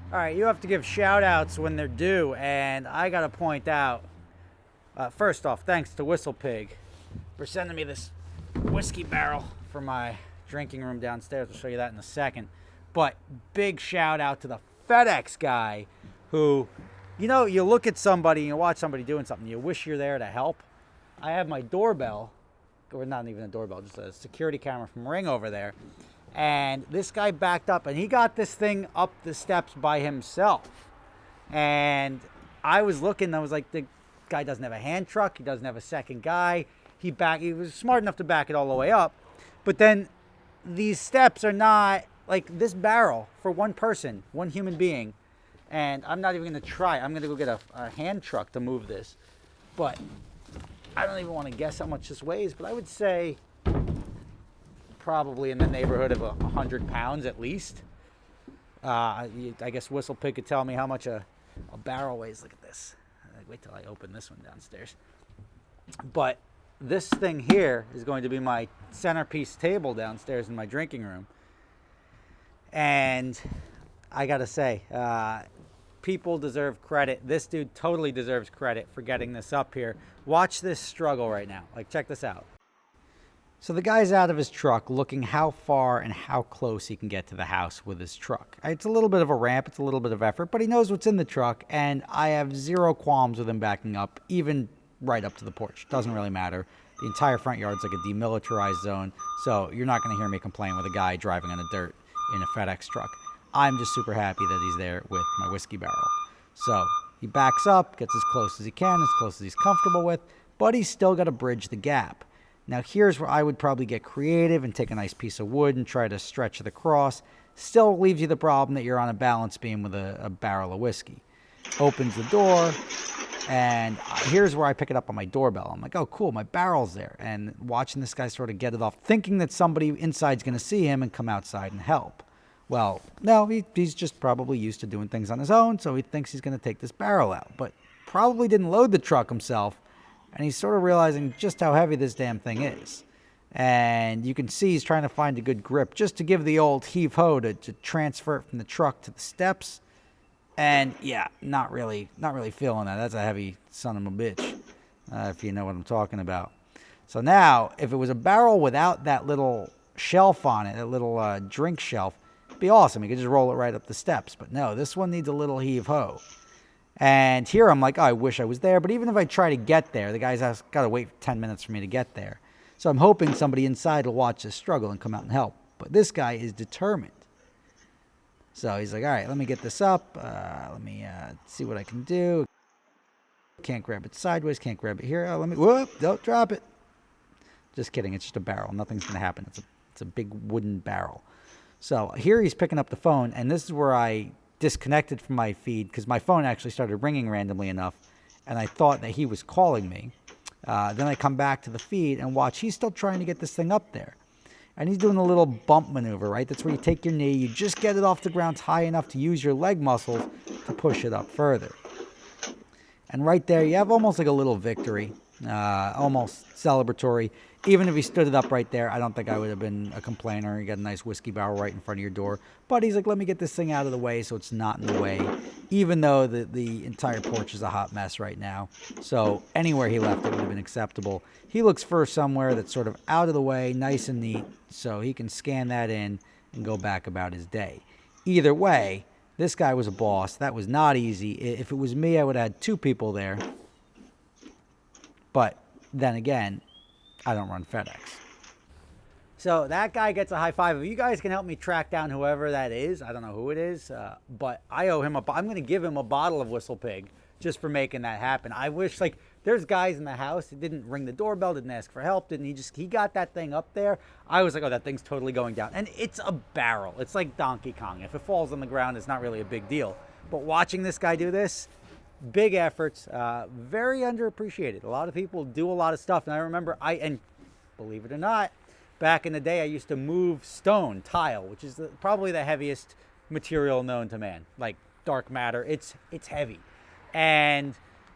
All right, you have to give shout outs when they're due, and I got to point out, first off, thanks to Whistle Pig for sending me this whiskey barrel for my drinking room downstairs. I'll show you that in a second. But big shout out to the Fedex guy who, you look at somebody and you watch somebody doing something, you wish you're there to help. I have my doorbell, or not even a doorbell, just a security camera from Ring over there. And this guy backed up and he got this thing up the steps by himself. And I was looking, I was like, the guy doesn't have a hand truck, he doesn't have a second guy. He was smart enough to back it all the way up. But then these steps are not like this barrel for one person, one human being. And I'm not even going to try. I'm going to go get a hand truck to move this. But I don't even want to guess how much this weighs, but I would say probably in the neighborhood of 100 pounds at least. I guess Whistle Pig could tell me how much a barrel weighs. Look at this. Wait till I open this one downstairs. But this thing here is going to be my centerpiece table downstairs in my drinking room. And I got to say, people deserve credit. This dude totally deserves credit for getting this up here. Watch this struggle right now. Like, check this out. So the guy's out of his truck looking how far and how close he can get to the house with his truck. It's a little bit of a ramp, it's a little bit of effort, but he knows what's in the truck, and I have zero qualms with him backing up, even right up to the porch. Doesn't really matter. The entire front yard's like a demilitarized zone, so you're not going to hear me complain with a guy driving on the dirt in a FedEx truck. I'm just super happy that he's there with my whiskey barrel. So he backs up, gets as close as he can, as close as he's comfortable with, but he's still got to bridge the gap. Now here's where I would probably get creative and take a nice piece of wood and try to stretch it across. Still leaves you the problem that you're on a balance beam with a barrel of whiskey. Opens the door, and here's where I pick it up on my doorbell. I'm like, oh cool, my barrel's there. And watching this guy sort of get it off, thinking that somebody inside's going to see him and come outside and help. Well, no, he's just probably used to doing things on his own, so he thinks he's going to take this barrel out. But probably didn't load the truck himself. And he's sort of realizing just how heavy this damn thing is. And you can see he's trying to find a good grip just to give the old heave-ho to transfer it from the truck to the steps. And yeah, not really feeling that. That's a heavy son of a bitch, if you know what I'm talking about. So now, if it was a barrel without that little shelf on it, that little drink shelf, it'd be awesome. You could just roll it right up the steps. But no, this one needs a little heave-ho. And here I'm like, oh, I wish I was there. But even if I try to get there, the guy's got to wait 10 minutes for me to get there. So I'm hoping somebody inside will watch this struggle and come out and help. But this guy is determined. So he's like, all right, let me get this up. Let me see what I can do. Can't grab it sideways. Can't grab it here. Whoop, don't drop it. Just kidding. It's just a barrel. Nothing's going to happen. It's a big wooden barrel. So here he's picking up the phone. And this is where I disconnected from my feed because my phone actually started ringing randomly enough, and I thought that he was calling me. Then I come back to the feed and watch. He's still trying to get this thing up there, and he's doing a little bump maneuver, right? That's where you take your knee, you just get it off the ground high enough to use your leg muscles to push it up further. And right there, you have almost like a little victory, almost celebratory. Even if he stood it up right there, I don't think I would have been a complainer. You got a nice whiskey barrel right in front of your door. But he's like, let me get this thing out of the way so it's not in the way, even though the entire porch is a hot mess right now. So anywhere he left it would have been acceptable. He looks for somewhere that's sort of out of the way, nice and neat, so he can scan that in and go back about his day. Either way, this guy was a boss. That was not easy. If it was me, I would have had two people there. But then again, I don't run FedEx. So that guy gets a high five. If you guys can help me track down whoever that is, I don't know who it is, but I owe him I'm going to give him a bottle of Whistle Pig just for making that happen. I wish, like, there's guys in the house that didn't ring the doorbell, didn't ask for help, he got that thing up there. I was like, oh, that thing's totally going down. And it's a barrel. It's like Donkey Kong. If it falls on the ground, it's not really a big deal. But watching this guy do this, big efforts, very underappreciated. A lot of people do a lot of stuff. And I remember, and believe it or not, back in the day, I used to move stone, tile, which is probably the heaviest material known to man, like dark matter. It's heavy. And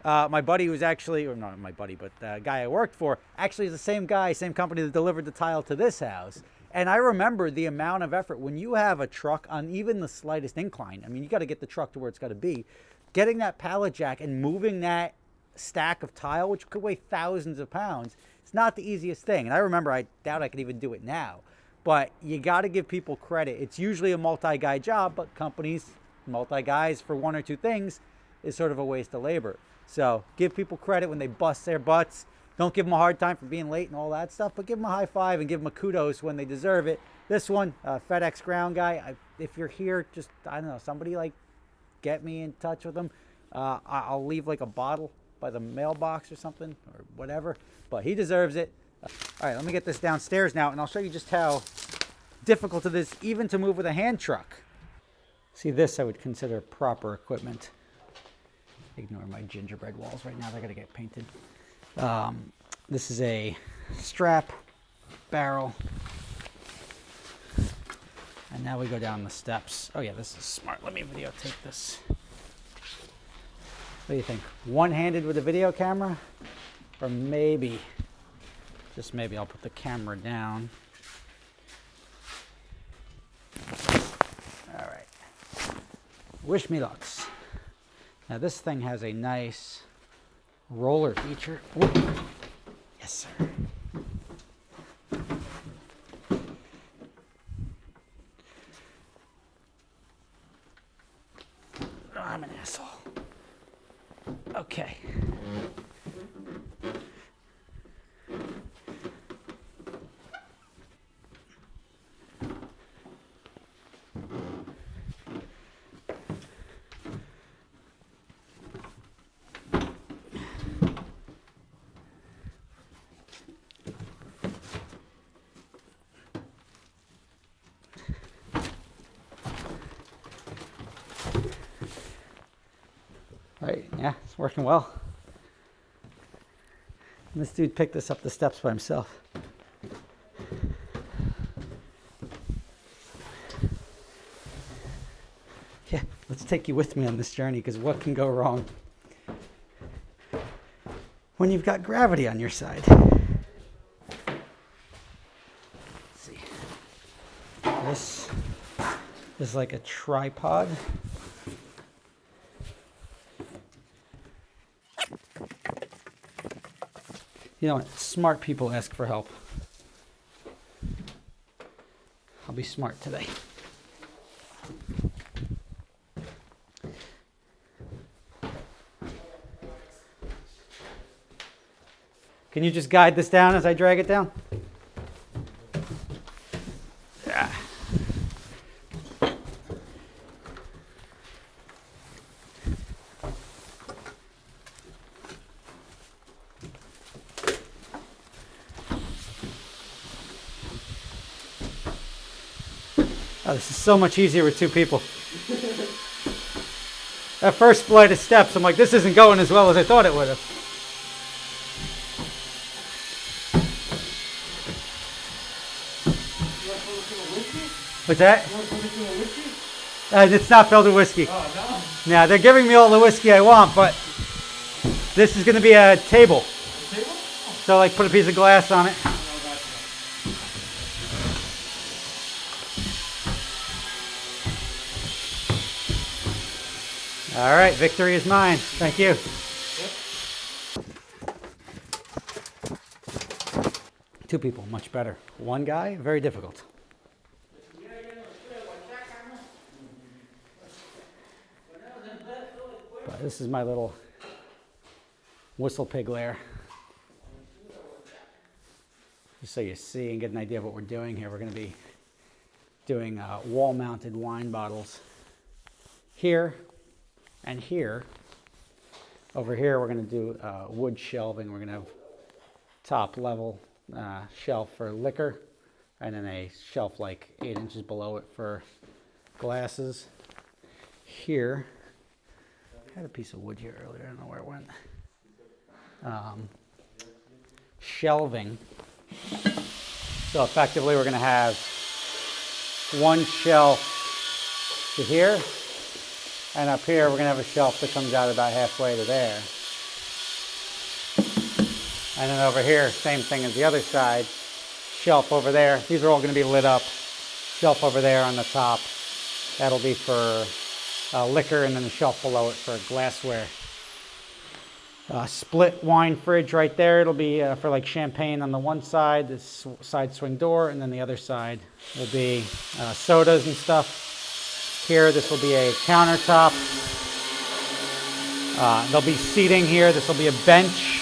my buddy was actually, or not my buddy, but the guy I worked for, actually is the same guy, same company that delivered the tile to this house. And I remember the amount of effort when you have a truck on even the slightest incline. I mean, you got to get the truck to where it's got to be. Getting that pallet jack and moving that stack of tile, which could weigh thousands of pounds, it's not the easiest thing. And I remember, I doubt I could even do it now. But you got to give people credit. It's usually a multi-guy job, but companies, multi-guys for one or two things is sort of a waste of labor. So give people credit when they bust their butts. Don't give them a hard time for being late and all that stuff, but give them a high five and give them a kudos when they deserve it. This one, Fedex ground guy, if you're here, just, I don't know, somebody like get me in touch with them. I'll leave like a bottle by the mailbox or something or whatever, but he deserves it. All right, let me get this downstairs now, and I'll show you just how difficult it is even to move with a hand truck. See, this I would consider proper equipment. Ignore my gingerbread walls right now. They're going to get painted. This is a strap barrel. And now we go down the steps. Oh yeah, this is smart. Let me videotape this. What do you think? One-handed with a video camera? Or maybe, just maybe I'll put the camera down. All right. Wish me lucks. Now this thing has a nice roller feature. Ooh. Yes, sir. Oh, I'm an asshole. Okay. Right, yeah, it's working well. And this dude picked this up the steps by himself. Yeah, let's take you with me on this journey, because what can go wrong when you've got gravity on your side? Let's see. This is like a tripod. You know what? Smart people ask for help. I'll be smart today. Can you just guide this down as I drag it down? Yeah. Oh, this is so much easier with two people. That first flight of steps, I'm like, this isn't going as well as I thought it would have. What's that? It's not filled with whiskey. Oh, no? Now, they're giving me all the whiskey I want, but this is going to be a table. A table? So, like, put a piece of glass on it. All right, victory is mine. Thank you. Yep. Two people, much better. One guy, very difficult. But this is my little whistle pig lair. Just so you see and get an idea of what we're doing here. We're going to be doing wall-mounted wine bottles here. And here, over here, we're going to do wood shelving. We're going to have top level shelf for liquor, and then a shelf like 8 inches below it for glasses. Here, I had a piece of wood here earlier. I don't know where it went. Shelving. So effectively, we're going to have one shelf to here. And up here, we're going to have a shelf that comes out about halfway to there. And then over here, same thing as the other side, shelf over there. These are all going to be lit up. Shelf over there on the top. That'll be for liquor, and then the shelf below it for glassware. Split wine fridge right there. It'll be for like champagne on the one side, this side swing door, and then the other side will be sodas and stuff. Here, this will be a countertop. There'll be seating here. This will be a bench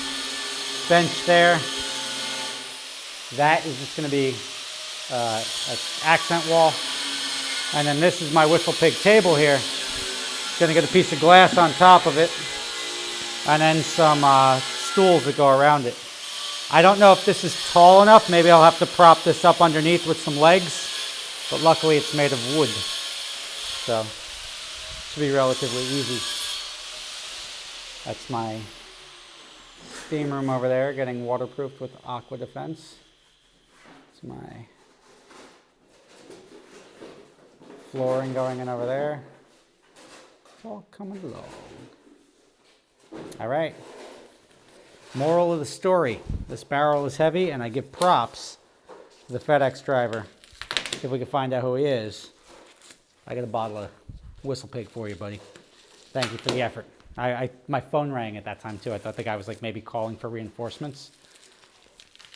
there. That is just going to be an accent wall. And then this is my Whistle Pig table here. Going to get a piece of glass on top of it. And then some stools that go around it. I don't know if this is tall enough. Maybe I'll have to prop this up underneath with some legs. But luckily it's made of wood. So, should be relatively easy. That's my steam room over there, getting waterproofed with Aqua Defense. It's my flooring going in over there. It's all coming along. All right. Moral of the story. This barrel is heavy, and I give props to the FedEx driver. If we can find out who he is. I got a bottle of Whistle Pig for you, buddy. Thank you for the effort. My phone rang at that time, too. I thought the guy was like maybe calling for reinforcements.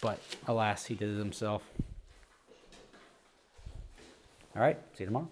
But alas, he did it himself. All right. See you tomorrow.